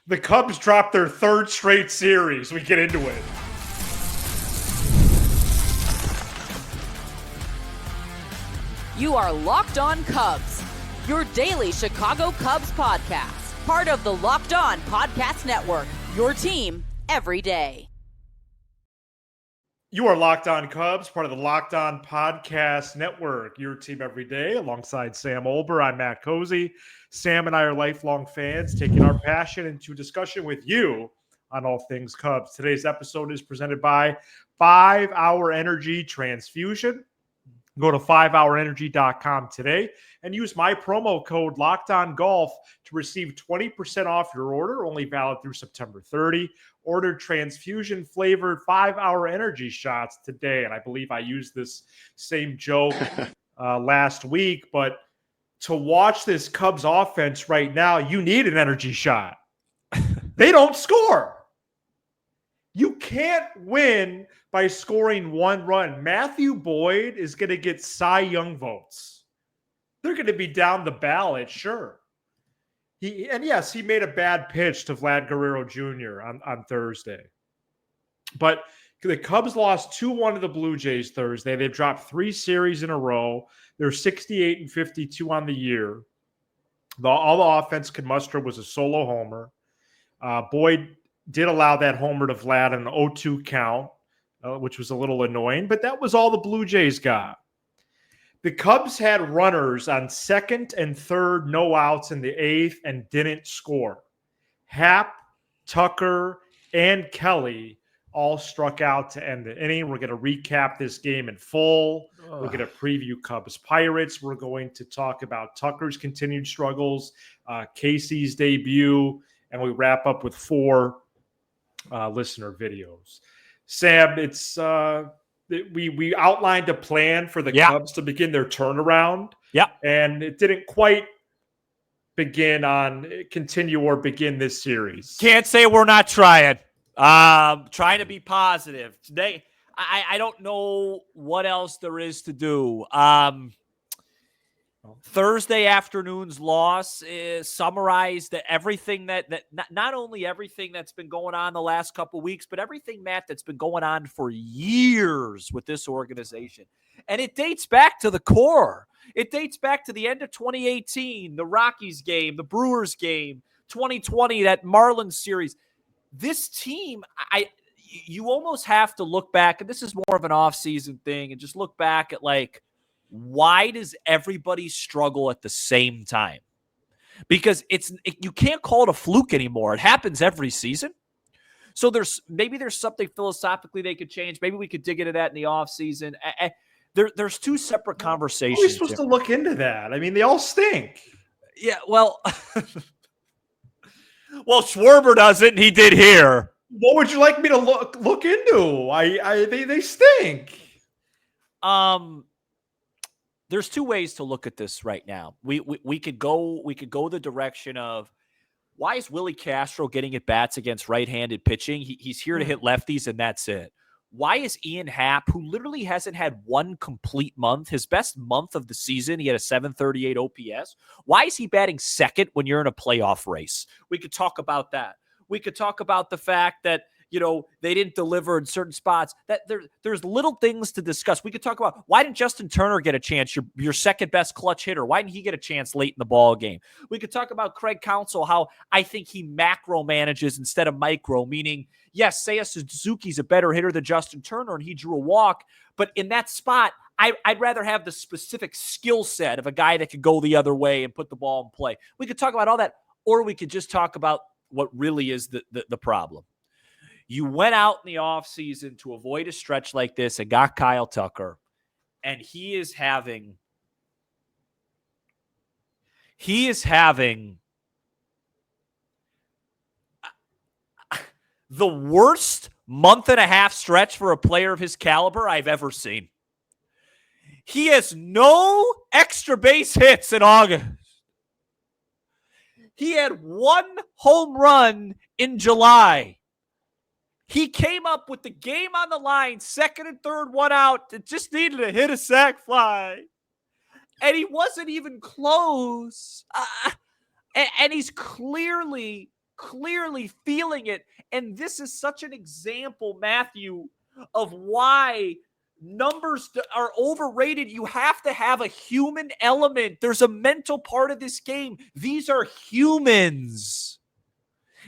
The Cubs dropped their third straight series. We get into it. You are Locked On Cubs, your daily Chicago Cubs podcast. Part of the Locked On Podcast Network, your team every day. You are Locked On Cubs, part of the Locked On Podcast Network, your team every day. Alongside Sam Olber, I'm Matt Caissie. Sam and I are lifelong fans, taking our passion into discussion with you on all things Cubs. Today's episode is presented by 5 Hour Energy Transfusion. Go to 5hourenergy.com today and use my promo code LOCKEDONGolf to receive 20% off your order, only valid through September 30. Order transfusion-flavored 5-hour energy shots today. And I believe I used this same joke last week, but to watch this Cubs offense right now, you need an energy shot. They don't score. You can't win by scoring one run. Matthew Boyd is going to get Cy Young votes. They're going to be down the ballot, sure. Yes, he made a bad pitch to Vlad Guerrero Jr. on Thursday. But the Cubs lost 2-1 to the Blue Jays Thursday. They've dropped 3 series in a row. They're 68-52 on the year. All the offense could muster was a solo homer. Boyd did allow that homer to Vlad in an 0-2 count, which was a little annoying, but that was all the Blue Jays got. The Cubs had runners on second and third, no outs in the 8th, and didn't score. Happ, Tucker, and Kelly all struck out to end the inning. We're going to recap this game in full. We're going to preview Cubs Pirates. We're going to talk about Tucker's continued struggles, Caissie's debut, and we wrap up with 4 listener videos. Sam, it's we outlined a plan for the Cubs to begin their turnaround. Yeah, and it didn't quite continue or begin this series. Can't say we're not trying. Trying to be positive today. I don't know what else there is to do. Thursday afternoon's loss summarized everything that not only everything that's been going on the last couple of weeks, but everything, Matt, that's been going on for years with this organization. And it dates back to the core. It dates back to the end of 2018, the Rockies game, the Brewers game, 2020, that Marlins series. This team, you almost have to look back, and this is more of an off-season thing, and just look back at, like, why does everybody struggle at the same time? Because you can't call it a fluke anymore. It happens every season. So there's something philosophically they could change. Maybe we could dig into that in the offseason. There's 2 separate conversations. How are we supposed to look into that? I mean, they all stink. Yeah, well, Schwarber doesn't, and he did here. What would you like me to look into? They stink. There's 2 ways to look at this right now. We could go the direction of, why is Willie Castro getting at bats against right-handed pitching? He's here to hit lefties, and that's it. Why is Ian Happ, who literally hasn't had one complete month, his best month of the season, he had a 738 OPS. Why is he batting second when you're in a playoff race? We could talk about that. We could talk about the fact that, they didn't deliver in certain spots. That there's little things to discuss. We could talk about, why didn't Justin Turner get a chance? Your second best clutch hitter. Why didn't he get a chance late in the ball game? We could talk about Craig Counsell, how I think he macro manages instead of micro, meaning, yes, Seiya Suzuki's a better hitter than Justin Turner, and he drew a walk. But in that spot, I'd rather have the specific skill set of a guy that could go the other way and put the ball in play. We could talk about all that, or we could just talk about what really is the problem. You went out in the offseason to avoid a stretch like this and got Kyle Tucker, and he is having the worst month and a half stretch for a player of his caliber I've ever seen. He has no extra base hits in August. He had 1 home run in July. He came up with the game on the line, second and third, 1 out, and just needed to hit a sac fly. And he wasn't even close. And he's clearly clearly feeling it. And this is such an example, Matthew, of why numbers are overrated. You have to have a human element. There's a mental part of this game. These are humans.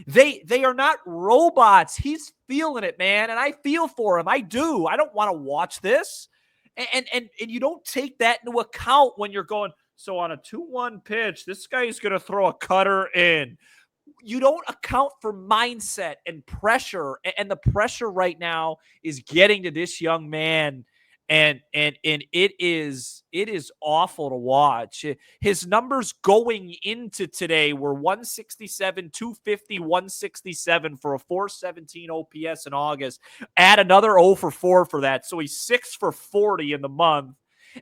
They are not robots. He's feeling it, man, and I feel for him. I do. I don't want to watch this. And you don't take that into account when you're going, so on a 2-1 pitch, this guy's going to throw a cutter in. You don't account for mindset and pressure, and the pressure right now is getting to this young man, and it is awful to watch. His numbers going into today were 167, 250, 167 for a 417 OPS in August. Add another 0 for 4 for that, so he's 6 for 40 in the month.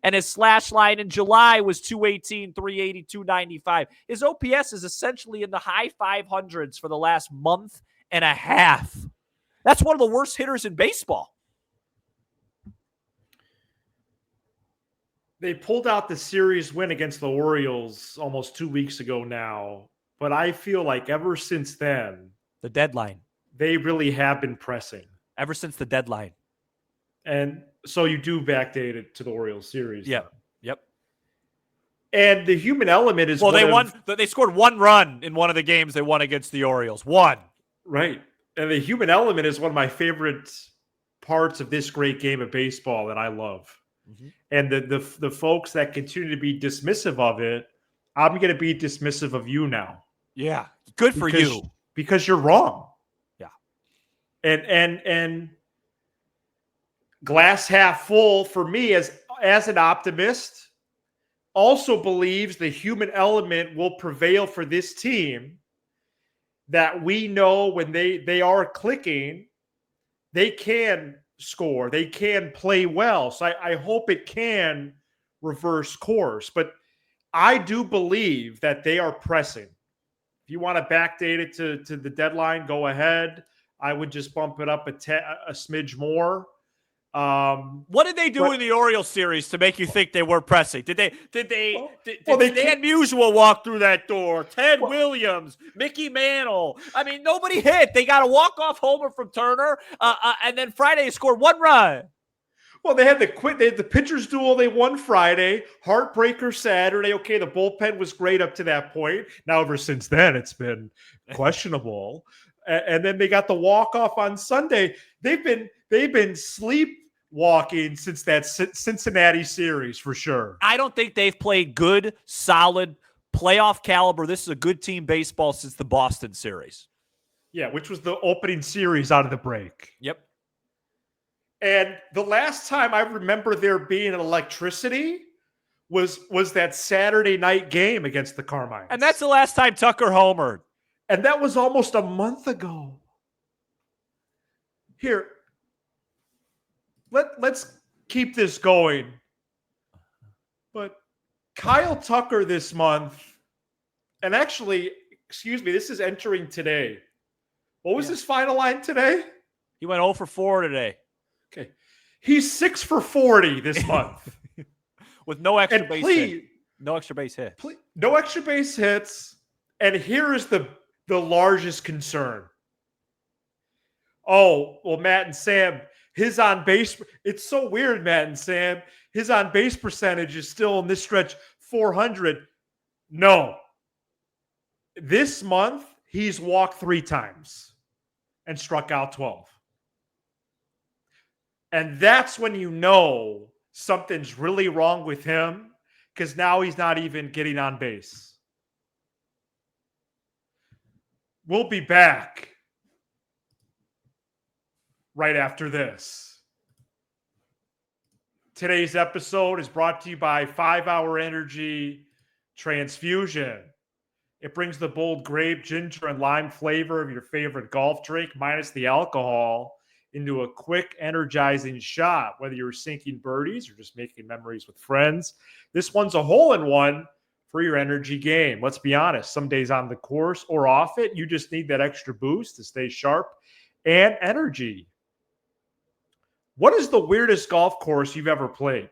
And his slash line in July was 218, 380, 295. His OPS is essentially in the high 500s for the last month and a half. That's one of the worst hitters in baseball. They pulled out the series win against the Orioles almost 2 weeks ago now, but I feel like ever since then, the deadline, they really have been pressing. Ever since the deadline. And so you do backdate it to the Orioles series. Yep. Yep. And the human element is they scored 1 run in one of the games they won against the Orioles. 1. Right. And the human element is one of my favorite parts of this great game of baseball that I love. Mm-hmm. And the folks that continue to be dismissive of it, I'm going to be dismissive of you now. Yeah. Good for you. Because you're wrong. Yeah. And glass half full for me as an optimist also believes the human element will prevail for this team, that we know when they are clicking, they can score, they can play well. So I hope it can reverse course, but I do believe that they are pressing. If you want to backdate it to the deadline, go ahead. I would just bump it up a smidge more. What did they do in the Orioles series to make you think they were pressing? Did Dan Musial walk through that door? Ted Williams, Mickey Mantle. I mean, nobody hit. They got a walk-off homer from Turner, and then Friday scored 1 run. Well, they had the pitcher's duel. They won Friday. Heartbreaker Saturday. Okay, the bullpen was great up to that point. Now, ever since then, it's been questionable. And then they got the walk-off on Sunday. They've been sleepwalking since that Cincinnati series for sure. I don't think they've played good, solid, playoff caliber. This is a good team baseball since the Boston series. Yeah, which was the opening series out of the break. Yep. And the last time I remember there being an electricity was that Saturday night game against the Carmines. And that's the last time Tucker homered. And that was almost a month ago. Here, let's keep this going. But Kyle Tucker this month, and actually, excuse me, this is entering today. What was his final line today? He went 0 for 4 today. Okay. He's 6 for 40 this month. With no extra base hit. No extra base hit. No extra base hits. And here is the largest concern. Oh, well, Matt and Sam, his on base, it's so weird, Matt and Sam. His on base percentage is still in this stretch 400. No. This month, he's walked 3 times and struck out 12. And that's when you know something's really wrong with him, because now he's not even getting on base. We'll be back right after this. Today's episode is brought to you by 5-Hour Energy Transfusion. It brings the bold grape, ginger, and lime flavor of your favorite golf drink, minus the alcohol, into a quick, energizing shot. Whether you're sinking birdies or just making memories with friends, this one's a hole-in-one for your energy game. Let's be honest, some days on the course or off it, you just need that extra boost to stay sharp and energy. What is the weirdest golf course you've ever played?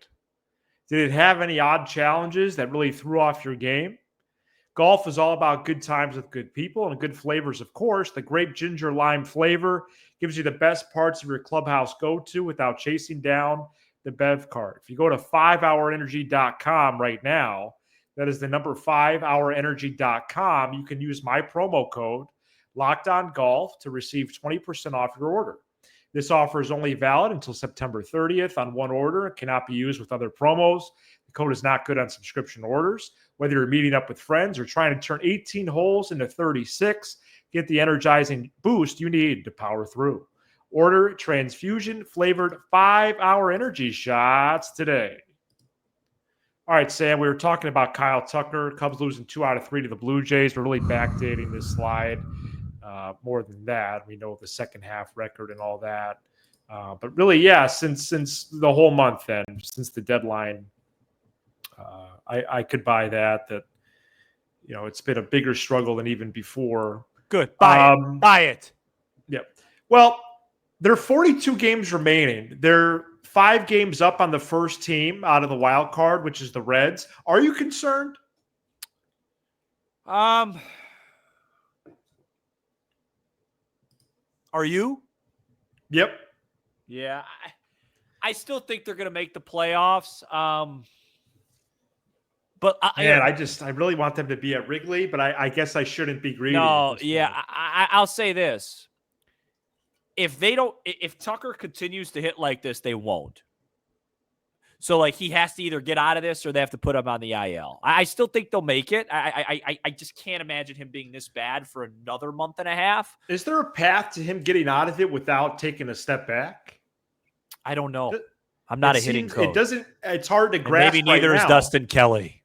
Did it have any odd challenges that really threw off your game? Golf is all about good times with good people and good flavors, of course. The grape ginger lime flavor gives you the best parts of your clubhouse go-to without chasing down the Bev cart. If you go to 5hourenergy.com right now, that is the number 5hourenergy.com, you can use my promo code LockedOnGolf to receive 20% off your order. This offer is only valid until September 30th on one order. It cannot be used with other promos. The code is not good on subscription orders. Whether you're meeting up with friends or trying to turn 18 holes into 36, get the energizing boost you need to power through. Order transfusion-flavored 5-hour energy shots today. All right, Sam, we were talking about Kyle Tucker. Cubs losing 2 out of 3 to the Blue Jays. We're really backdating this slide. More than that, we know the second half record and all that. But really, yeah, since the whole month then, since the deadline, I could buy that, it's been a bigger struggle than even before. Good. Buy it. Yep. Well, there are 42 games remaining. They're 5 games up on the first team out of the wild card, which is the Reds. Are you concerned? Are you? Yep. Yeah. I still think they're going to make the playoffs. But I really want them to be at Wrigley, but I guess I shouldn't be greedy. No, yeah, I'll say this: if Tucker continues to hit like this, they won't. So like he has to either get out of this or they have to put him on the IL. I still think they'll make it. I just can't imagine him being this bad for another month and a half. Is there a path to him getting out of it without taking a step back? I don't know. I'm not a hitting coach. It's hard to grasp. Maybe neither is Dustin Kelly.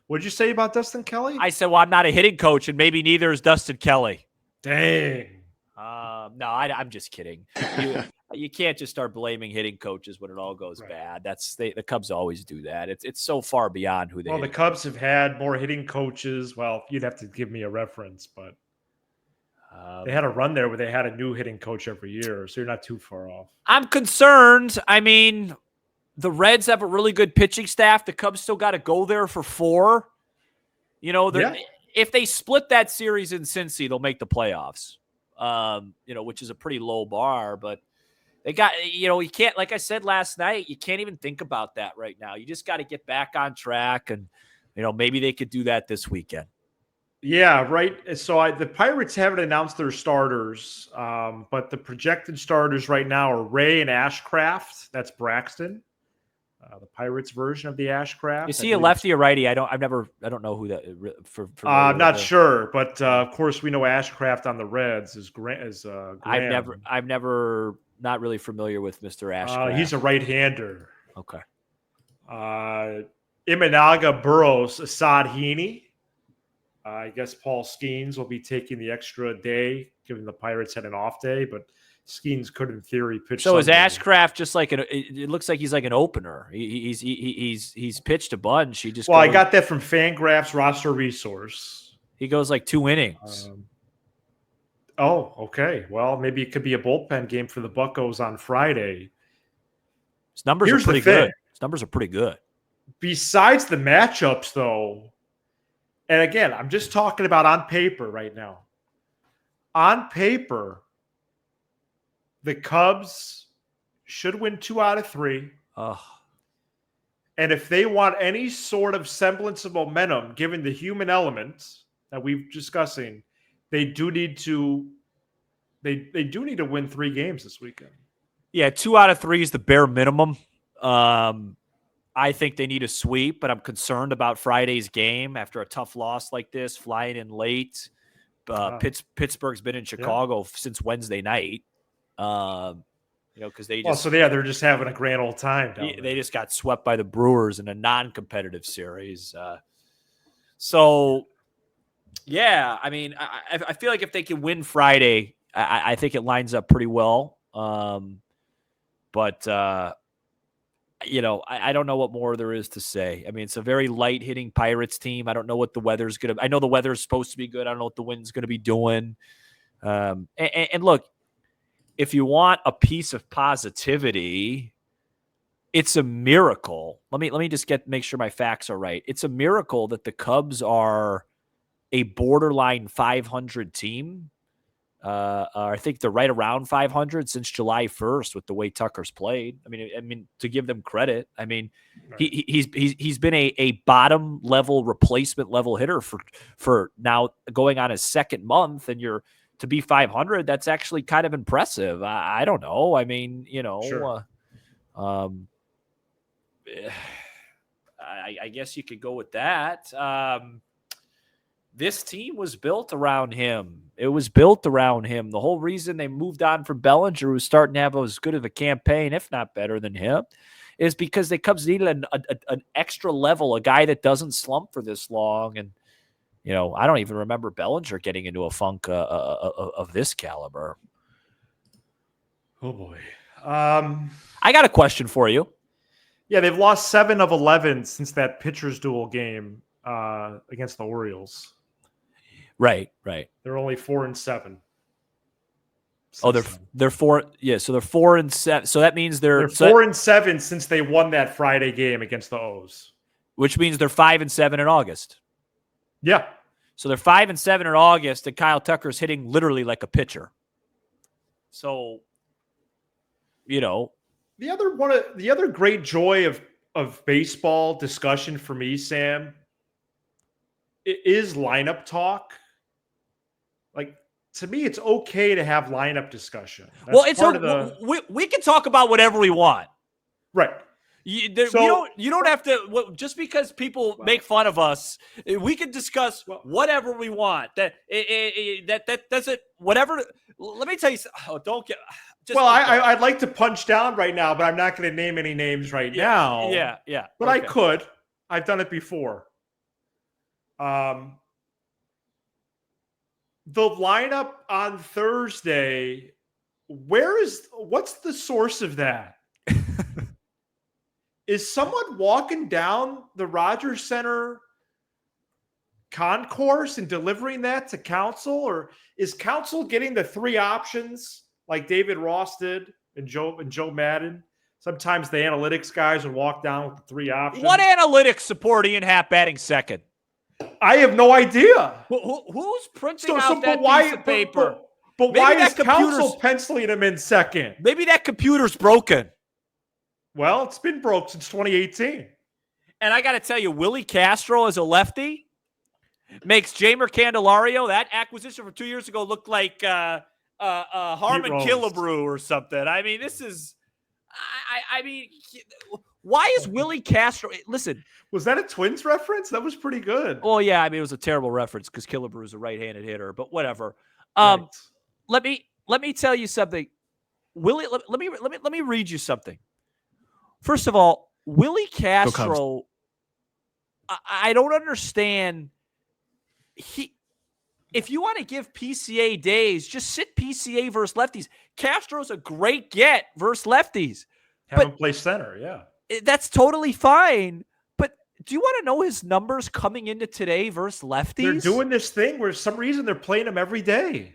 What'd you say about Dustin Kelly? I said, well, I'm not a hitting coach, and maybe neither is Dustin Kelly. Dang. No, I'm just kidding. You can't just start blaming hitting coaches when it all goes bad. The Cubs always do that. It's so far beyond who they. Well, the Cubs have had more hitting coaches. Well, you'd have to give me a reference, but they had a run there where they had a new hitting coach every year, so you're not too far off. I'm concerned. I mean, the Reds have a really good pitching staff. The Cubs still got to go there for 4. If they split that series in Cincy, they'll make the playoffs. Which is a pretty low bar, but they got, you can't, like I said last night, you can't even think about that right now. You just got to get back on track, and, maybe they could do that this weekend. Yeah, right. So the Pirates haven't announced their starters, but the projected starters right now are Ray and Ashcraft. That's Braxton, the Pirates version of the Ashcraft. Is he a lefty or righty? I don't know who that. I'm not sure, but of course we know Ashcraft on the Reds is Graham. I've never not really familiar with Mr. Ashcraft. He's a right-hander. Okay. Imanaga Burrows, Assad Heaney. I guess Paul Skeens will be taking the extra day, given the Pirates had an off day, but Skeens could, in theory, pitch. So Sunday. Is Ashcraft just like it looks like he's like an opener. He's pitched a bunch. I got that from Fangraphs roster resource. He goes like 2 innings. Okay. Well, maybe it could be a bullpen game for the Buccos on Friday. His numbers are pretty good. His numbers are pretty good. Besides the matchups, though, and again, I'm just talking about on paper right now. On paper, the Cubs should win 2 out of 3. And if they want any sort of semblance of momentum, given the human element that we've discussing, they do need to win 3 games this weekend. Yeah, 2 out of 3 is the bare minimum. I think they need a sweep, but I'm concerned about Friday's game after a tough loss like this, flying in late. Pittsburgh's been in Chicago since Wednesday night. Because they just they're just having a grand old time. They just got swept by the Brewers in a non-competitive series. I mean, I feel like if they can win Friday, I think it lines up pretty well. I don't know what more there is to say. I mean, it's a very light hitting Pirates team. I don't know what the weather's going to. I know the weather's supposed to be good. I don't know what the wind's going to be doing. And look, if you want a piece of positivity, it's a miracle. Let me just make sure my facts are right. It's a miracle that the Cubs are a borderline 500 team. I think they're right around 500 since July 1st with the way Tucker's played. I mean, to give them credit, I mean, right. he's been a bottom level replacement level hitter for now going on his second month, and to be 500. That's actually kind of impressive. I don't know. I mean, sure. I guess you could go with that. This team was built around him. It was built around him. The whole reason they moved on from Bellinger, who was starting to have as good of a campaign, if not better than him, is because the Cubs needed an extra level, a guy that doesn't slump for this long. And, I don't even remember Bellinger getting into a funk of this caliber. Oh, boy. I got a question for you. Yeah, they've lost 7 of 11 since that pitcher's duel game against the Orioles. Right. They're only 4-7. Oh, they're 4. Yeah, so they're 4-7. So that means they're 4-7 since they won that Friday game against the O's. Which means they're 5-7 in August. Yeah. So they're 5-7 in August, and Kyle Tucker's hitting literally like a pitcher. So, the other great joy of baseball discussion for me, Sam, is lineup talk. Like, to me, it's okay to have lineup discussion. We can talk about whatever we want, right? You don't have to, just because people make fun of us. We can discuss whatever we want. That doesn't whatever. Let me tell you. Don't get. I'd like to punch down right now, but I'm not going to name any names right now. Yeah. But okay. I could. I've done it before. The lineup on Thursday, what's the source of that? Is someone walking down the Rogers Center concourse and delivering that to counsel, or is counsel getting the 3 options like David Ross did and Joe Madden? Sometimes the analytics guys would walk down with the 3 options. What analytics support Ian Happ batting second? I have no idea. Who's printing out that piece of paper? But why is counsel penciling him in second? Maybe that computer's broken. Well, it's been broke since 2018. And I got to tell you, Willie Castro as a lefty makes Jamer Candelario, that acquisition from 2 years ago, look like Harmon Killebrew or something. I mean, this is – I mean, why is Willie Castro – listen. Was that a Twins reference? That was pretty good. Well, yeah, I mean, it was a terrible reference because Killebrew is a right-handed hitter, but whatever. Right. Let me tell you something. Willie, let me read you something. First of all, Willie Castro, I don't understand. If you want to give PCA days, just sit PCA versus lefties. Castro's a great get versus lefties. Have him play center, yeah. That's totally fine. But do you want to know his numbers coming into today versus lefties? They're doing this thing where for some reason they're playing him every day.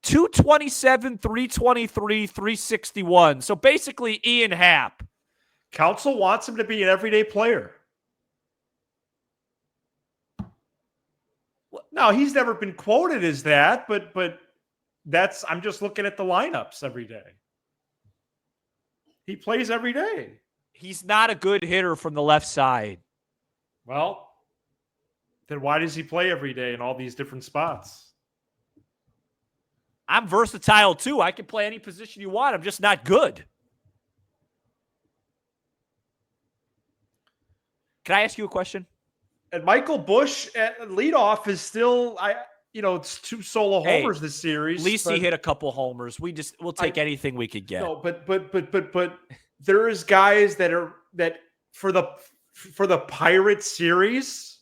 227, 323, 361. So basically Ian Happ. Counsel wants him to be an everyday player. No, he's never been quoted as that, but that's, I'm just looking at the lineups every day. He plays every day. He's not a good hitter from the left side. Well, then why does he play every day in all these different spots? I'm versatile too. I can play any position you want. I'm just not good. Can I ask you a question? And Michael Busch at leadoff is still, it's 2 solo homers this series. At least he hit a couple homers. We'll take anything we could get. No, but there is guys that for the Pirates series,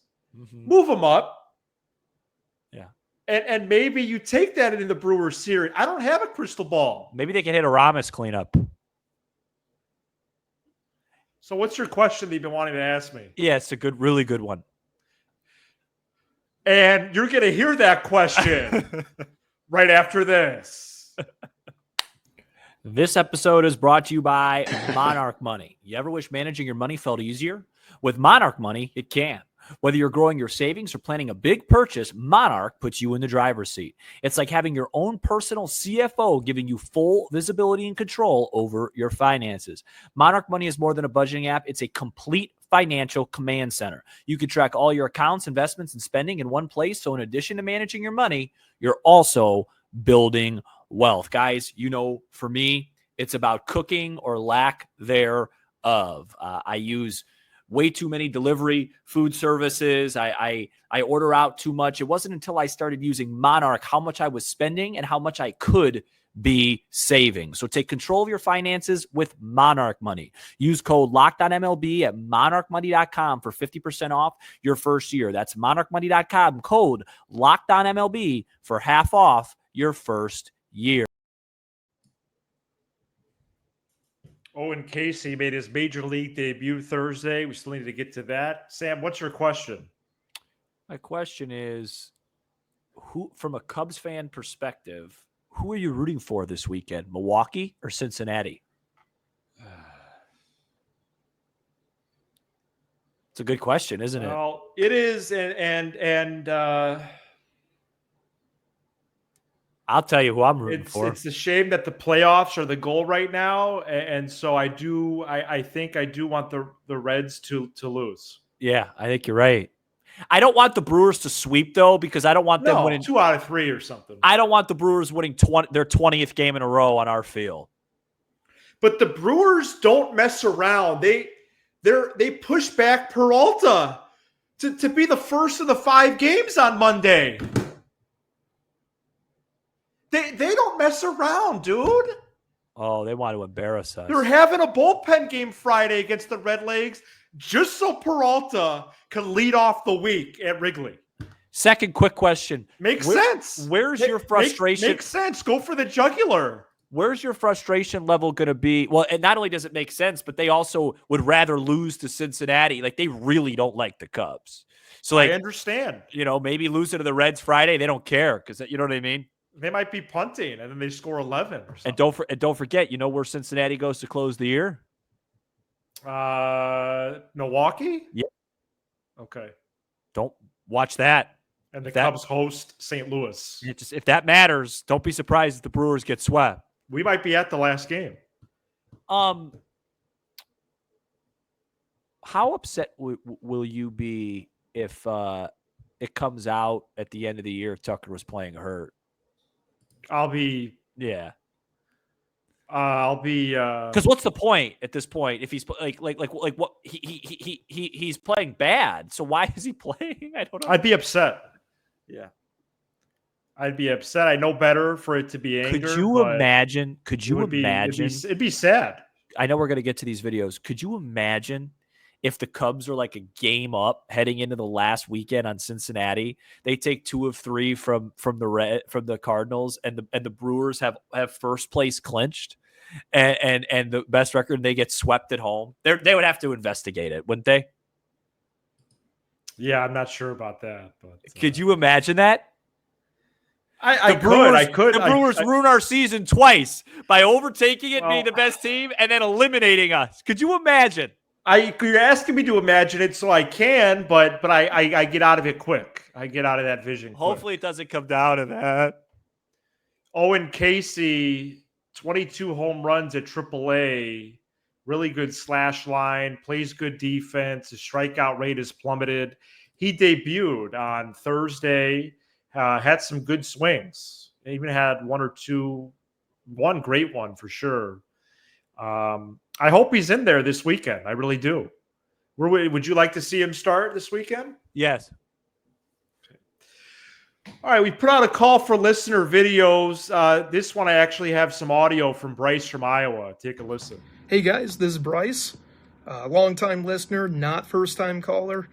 move them up. Yeah. And maybe you take that into the Brewers series. I don't have a crystal ball. Maybe they can hit a Ramos cleanup. So what's your question that you've been wanting to ask me? Yeah, it's a really good one. And you're going to hear that question right after this. This episode is brought to you by Monarch Money. You ever wish managing your money felt easier? With Monarch Money, it can. Whether you're growing your savings or planning a big purchase, Monarch puts you in the driver's seat. It's like having your own personal CFO giving you full visibility and control over your finances. Monarch Money is more than a budgeting app. It's a complete financial command center. You can track all your accounts, investments, and spending in one place. So in addition to managing your money, you're also building wealth. Guys, you know, for me, it's about cooking or lack thereof. I use way too many delivery food services. I order out too much. It wasn't until I started using Monarch how much I was spending and how much I could be saving. So take control of your finances with Monarch Money. Use code LOCKEDONMLB at monarchmoney.com for 50% off your first year. That's monarchmoney.com, code LOCKEDONMLB for half off your first year. Owen Caissie made his major league debut Thursday. We still need to get to that. Sam, what's your question? My question is, who, from a Cubs fan perspective, who are you rooting for this weekend, Milwaukee or Cincinnati? It's a good question, isn't it? Well, it is, and I'll tell you who I'm rooting for. It's a shame that the playoffs are the goal right now, and so I think I do want the Reds to lose. Yeah, I think you're right. I don't want the Brewers to sweep, though, because I don't want them winning 2 out of 3 or something. I don't want the Brewers winning their 20th game in a row on our field. But the Brewers don't mess around. They push back Peralta to be the first of the 5 games on Monday. They don't mess around, dude. Oh, they want to embarrass us. They're having a bullpen game Friday against the Redlegs just so Peralta can lead off the week at Wrigley. Second quick question. Makes sense. Where's your frustration? Makes sense. Go for the jugular. Where's your frustration level going to be? Well, and not only does it make sense, but they also would rather lose to Cincinnati. Like, they really don't like the Cubs. So, like, I understand. You know, maybe losing to the Reds Friday, they don't care because, you know what I mean? They might be punting, and then they score 11 or something. And don't forget, you know where Cincinnati goes to close the year? Milwaukee? Yeah. Okay. Don't watch that. And the Cubs host St. Louis. If that matters, don't be surprised if the Brewers get swept. We might be at the last game. How upset will you be if it comes out at the end of the year Tucker was playing hurt? I'll be because what's the point at this point if he's like what he's playing bad, so why is he playing? I don't know. I'd be upset. Yeah, I'd be upset. I know better for it to be anger. Could you imagine? It'd be sad. I know we're going to get to these videos. Could you imagine if the Cubs are like a game up heading into the last weekend on Cincinnati? They take 2 of 3 from the Cardinals, and the Brewers have first place clinched and the best record, and they get swept at home. They would have to investigate it, wouldn't they? Yeah, I'm not sure about that. But could you imagine that? I could. The Brewers ruin our season twice by overtaking it, being the best team, and then eliminating us. Could you imagine? You're asking me to imagine it, so I can, but I get out of it quick. I get out of that vision. Hopefully, it doesn't come down to that. Owen Caissie, 22 home runs at AAA, really good slash line, plays good defense. His strikeout rate has plummeted. He debuted on Thursday, had some good swings. Even had one great one for sure. I hope he's in there this weekend. I really do. Would you like to see him start this weekend? Yes. Okay. All right, we put out a call for listener videos. This one I actually have some audio from Bryce from Iowa. Take a listen. Hey guys, this is Bryce, longtime listener, not first-time caller.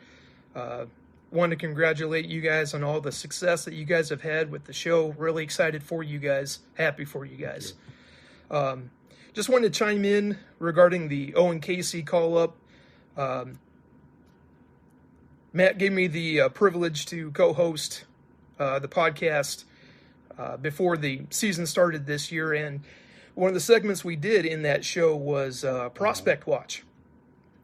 Want to congratulate you guys on all the success that you guys have had with the show. Really excited for you guys. Happy for you guys. Just wanted to chime in regarding the Owen Caissie call-up. Matt gave me the privilege to co-host the podcast before the season started this year, and one of the segments we did in that show was Prospect Watch.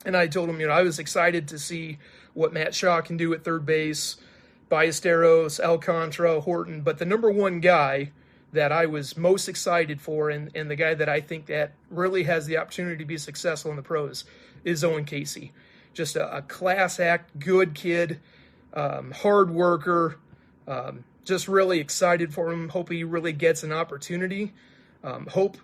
And I told him, I was excited to see what Matt Shaw can do at third base, Ballesteros, Alcantara, Horton. But the number one guy that I was most excited for and the guy that I think that really has the opportunity to be successful in the pros is Owen Caissie. Just a class act, good kid, hard worker, just really excited for him. Hope he really gets an opportunity. Hope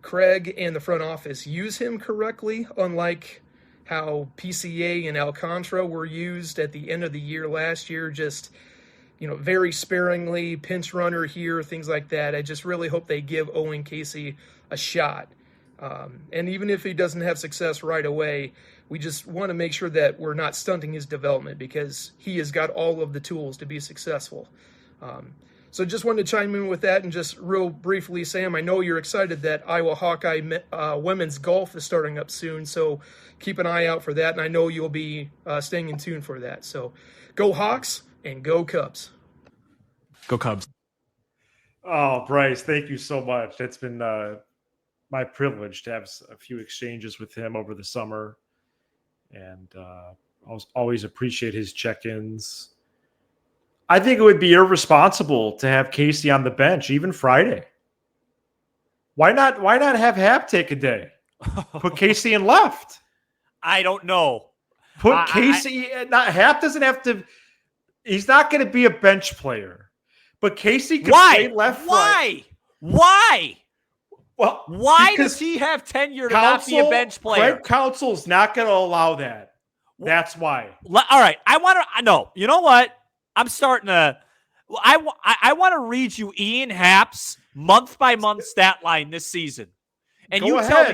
Craig and the front office use him correctly, unlike how PCA and Alcantara were used at the end of the year last year, just, very sparingly, pinch runner here, things like that. I just really hope they give Owen Caissie a shot. And even if he doesn't have success right away, we just want to make sure that we're not stunting his development because he has got all of the tools to be successful. So just wanted to chime in with that and just real briefly, Sam, I know you're excited that Iowa Hawkeye women's golf is starting up soon, so keep an eye out for that, and I know you'll be staying in tune for that. So go Hawks and go Cubs. Go Cubs. Oh, Bryce, thank you so much. It's been my privilege to have a few exchanges with him over the summer, and I always appreciate his check-ins. I think it would be irresponsible to have Caissie on the bench even Friday. Why not have Hap take a day? Put Caissie in left. I don't know. Put Caissie. Hap doesn't have to. He's not going to be a bench player. But Caissie can play left. Why? Well, why does he have tenure to not be a bench player? Craig Counsell's not going to allow that. That's why. All right. I want to. No. You know what? I'm starting to. I want to read you Ian Happ's month-by-month stat line this season, and Go you ahead. tell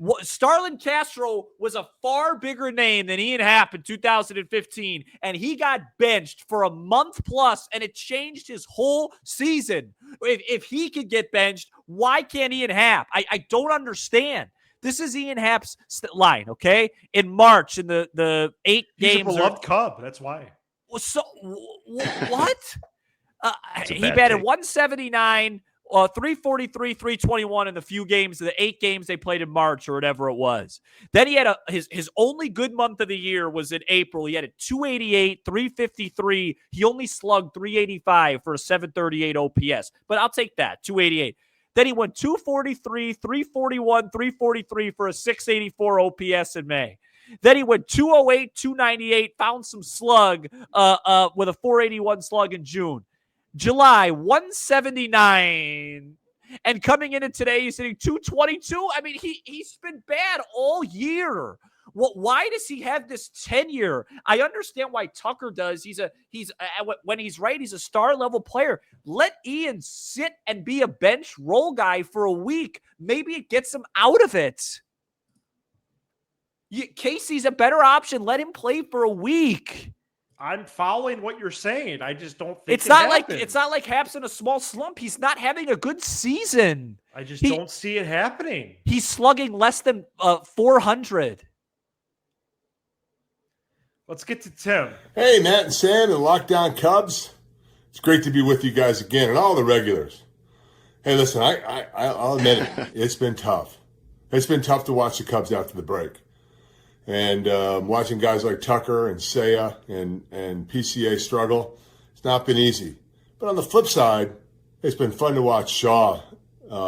me Starlin Castro was a far bigger name than Ian Happ in 2015, and he got benched for a month plus, and it changed his whole season. If he could get benched, why can't Ian Happ? I don't understand. This is Ian Happ's line, okay? In March, in the 8 games. He's a beloved Cub. That's why. So what? He batted 179, 343, 321 in the few games, the 8 games they played in March or whatever it was. Then he had his only good month of the year was in April. He had a 288, 353. He only slugged 385 for a 738 OPS. But I'll take that, 288. Then he went 243, 341, 343 for a 684 OPS in May. Then he went 208, 298, found some slug with a 481 slug in June. July, 179. And coming into today, he's hitting 222. I mean, he's been bad all year. Well, why does he have this tenure? I understand why Tucker does. When he's right, he's a star level player. Let Ian sit and be a bench role guy for a week. Maybe it gets him out of it. Caissie's a better option. Let him play for a week. I'm following what you're saying. I just don't think it's not like Hap's in a small slump. He's not having a good season. I just don't see it happening. He's slugging less than 400. Let's get to Tim. Hey, Matt and Sam and Lockdown Cubs. It's great to be with you guys again and all the regulars. Hey, listen, I'll admit it. It's been tough. It's been tough to watch the Cubs after the break. And watching guys like Tucker and Seiya and PCA struggle, it's not been easy. But on the flip side, it's been fun to watch Shaw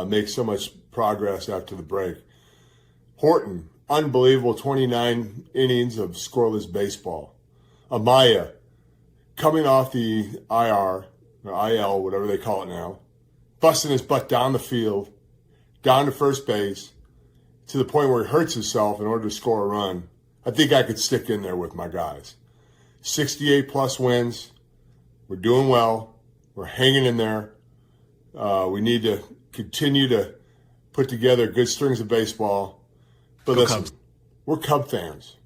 make so much progress after the break. Horton, unbelievable 29 innings of scoreless baseball. Amaya, coming off the IR, or IL, whatever they call it now, busting his butt down the field, down to first base, to the point where he hurts himself in order to score a run. I think I could stick in there with my guys. 68-plus wins. We're doing well. We're hanging in there. We need to continue to put together good strings of baseball. But listen, we're Cub fans.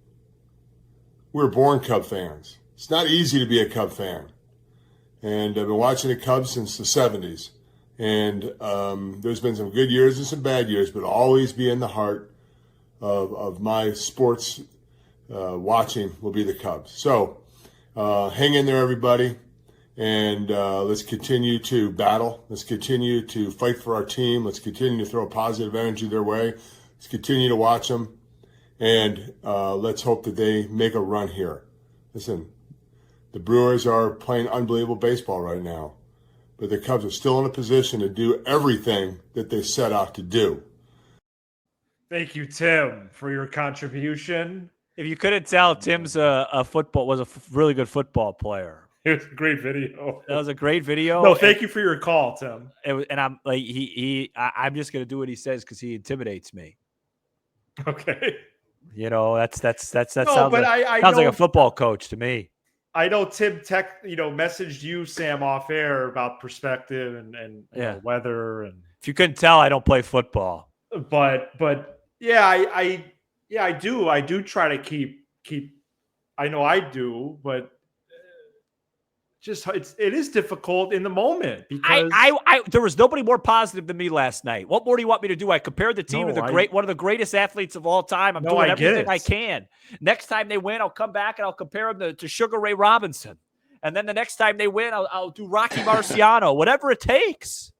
We were born Cub fans. It's not easy to be a Cub fan. And I've been watching the Cubs since the 70s. And there's been some good years and some bad years, but always be in the heart of my sports watching will be the Cubs. So hang in there, everybody. And let's continue to battle. Let's continue to fight for our team. Let's continue to throw positive energy their way. Let's continue to watch them. And let's hope that they make a run here. Listen, the Brewers are playing unbelievable baseball right now. But the Cubs are still in a position to do everything that they set out to do. Thank you, Tim, for your contribution. If you couldn't tell, Tim's was a really good football player. It was a great video. That was a great video. No, thank you for your call, Tim. And I'm like, I'm just gonna do what he says because he intimidates me. Okay. You know, that No, sounds but like, I sounds know, like a football coach to me. I know Tim messaged you, Sam, off air about perspective and weather and. If you couldn't tell, I don't play football. But yeah, I do try to keep. I know I do, but just it is difficult in the moment because I there was nobody more positive than me last night. What more do you want me to do? I compared the team to one of the greatest athletes of all time. I'm doing everything I can. Next time they win, I'll come back and I'll compare them to Sugar Ray Robinson. And then the next time they win, I'll do Rocky Marciano, whatever it takes.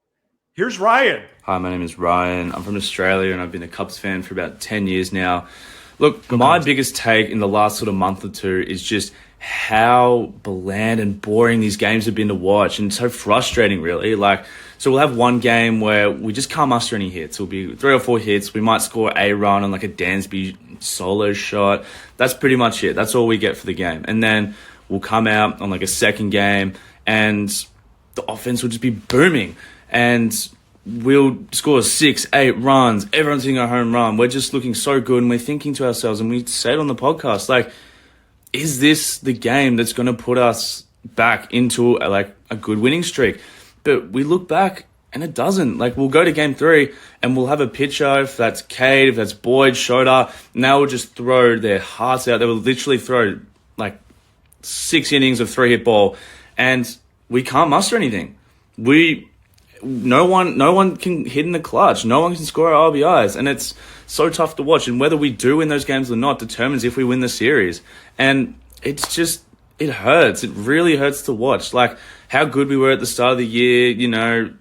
Here's Ryan. Hi, my name is Ryan. I'm from Australia and I've been a Cubs fan for about 10 years now. Look, my biggest take in the last sort of month or two is just how bland and boring these games have been to watch and so frustrating, really. So we'll have one game where we just can't muster any hits. It'll be 3 or 4 hits. We might score a run on like a Dansby solo shot. That's pretty much it. That's all we get for the game. And then we'll come out on like a second game and the offense will just be booming. And we'll score 6, 8 runs. Everyone's hitting a home run. We're just looking so good. And we're thinking to ourselves, and we say it on the podcast, like, is this the game that's going to put us back into a good winning streak? But we look back and it doesn't. Like, we'll go to game 3 and we'll have a pitcher, if that's Cade, if that's Boyd, Shota, and they will just throw their hearts out. They will literally throw like 6 innings of 3-hit ball and we can't muster anything. No one can hit in the clutch. No one can score our RBIs. And it's so tough to watch. And whether we do win those games or not determines if we win the series. And it's just, it hurts. It really hurts to watch. Like how good we were at the start of the year,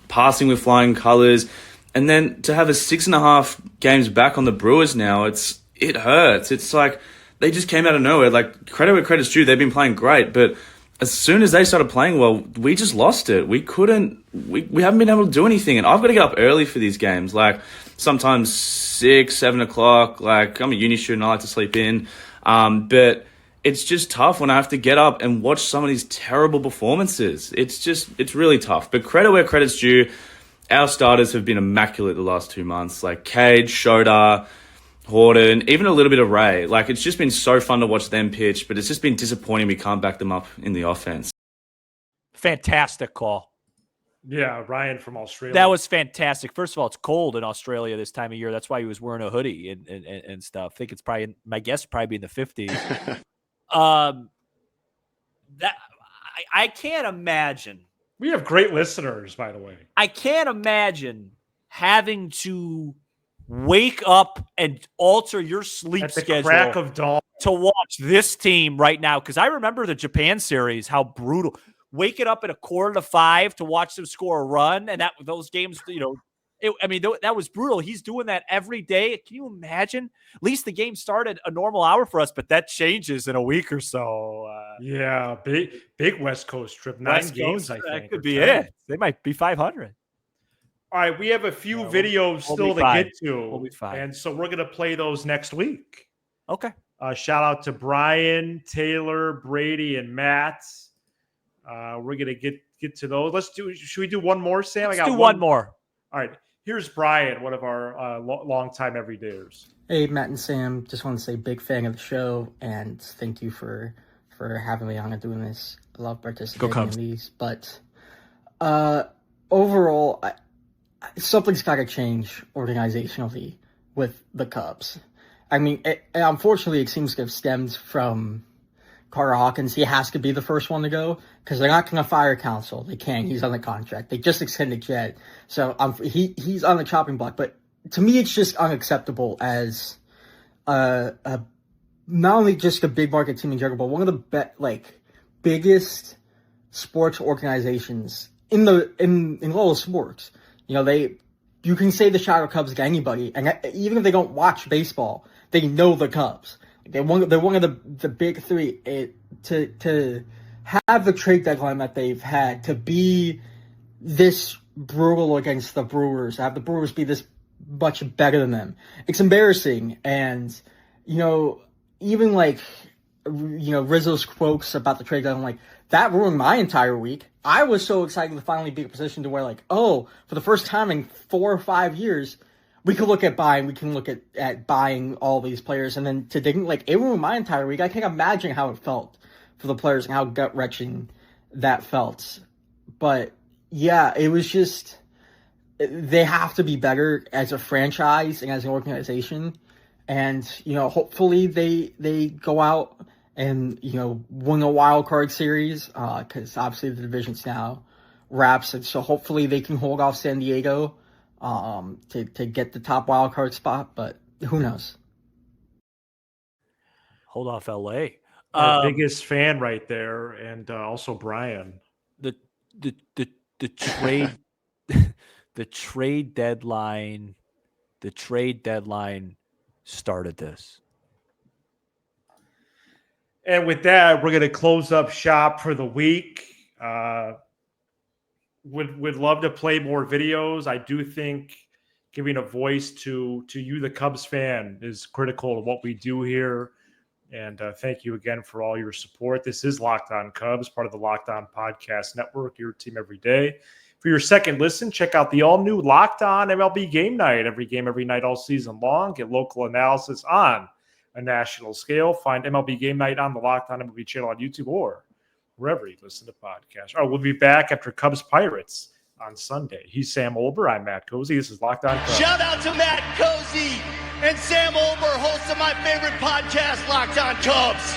passing with flying colors. And then to have a 6.5 games back on the Brewers now, it hurts. It's like they just came out of nowhere. Like credit where credit's due. They've been playing great, but as soon as they started playing well, we just lost it. We haven't been able to do anything. And I've got to get up early for these games. Like sometimes 6, 7 o'clock. Like I'm a uni student. I like to sleep in. But it's just tough when I have to get up and watch some of these terrible performances. It's really tough. But credit where credit's due. Our starters have been immaculate the last 2 months. Like Cade, Shota, Horton, even a little bit of Ray. Like, it's just been so fun to watch them pitch, but it's just been disappointing we can't back them up in the offense. Fantastic call. Yeah, Ryan from Australia. That was fantastic. First of all, it's cold in Australia this time of year. That's why he was wearing a hoodie and stuff. I think it's probably, my guess, probably in the 50s. I can't imagine. We have great listeners, by the way. I can't imagine having to wake up and alter your sleep schedule crack of dawn to watch this team right now. Because I remember the Japan series, how brutal. Waking up at 4:45 to watch them score a run, and those games, that was brutal. He's doing that every day. Can you imagine? At least the game started a normal hour for us, but that changes in a week or so. Yeah, big West Coast trip. 9 games, I think. That could be it. They might be 500. All right, we have a few videos still to get to, we'll be fine. And so we're going to play those next week. Okay. Shout out to Brian, Taylor, Brady, and Matt. We're going to get to those. Should we do one more, Sam? Let's do one more. All right. Here's Brian, one of our longtime everydayers. Hey, Matt and Sam. Just want to say big fan of the show and thank you for having me on and doing this. I love participating in these. But overall, something's got to change organizationally with the Cubs. I mean, unfortunately, it seems to have stemmed from Carter Hawkins. He has to be the first one to go because they're not going to fire Counsell. They can't. He's on the contract. They just extended Jed. So he's on the chopping block. But to me, it's just unacceptable as not only just a big market team in general, but one of the biggest sports organizations in all sports. You know, you can say the Chicago Cubs to anybody, and even if they don't watch baseball, they know the Cubs. They're one of the big three. To have the trade deadline that they've had, to be this brutal against the Brewers, to have the Brewers be this much better than them, it's embarrassing. And, you know, even like, you know, Rizzo's quotes about the trade deadline, like, that ruined my entire week. I was so excited to finally be in a position to where, like, oh, for the first time in 4 or 5 years, we can look at buying. We can look at buying all these players. And then to didn't, like, it ruined my entire week. I can't imagine how it felt for the players and how gut-wrenching that felt. But, yeah, it was just, they have to be better as a franchise and as an organization. And, you know, hopefully they go out and, you know, win a wild card series, because obviously the division's now wraps. And so hopefully they can hold off San Diego to get the top wild card spot, but who knows? Hold off LA. Our biggest fan right there, and also Brian. The trade the trade deadline started this. And with that, we're going to close up shop for the week. Would love to play more videos. I do think giving a voice to you, the Cubs fan, is critical to what we do here. And thank you again for all your support. This is Locked On Cubs, part of the Locked On Podcast Network, your team every day. For your second listen, check out the all-new Locked On MLB Game Night. Every game, every night, all season long. Get local analysis on a national scale. Find MLB Game Night on the Locked On MLB channel on YouTube or wherever you listen to podcasts. All right, we'll be back after Cubs Pirates on Sunday. He's Sam Olber. I'm Matt Caissie. This is Locked On Cubs. Shout out to Matt Caissie and Sam Olber, hosts of my favorite podcast, Locked On Cubs.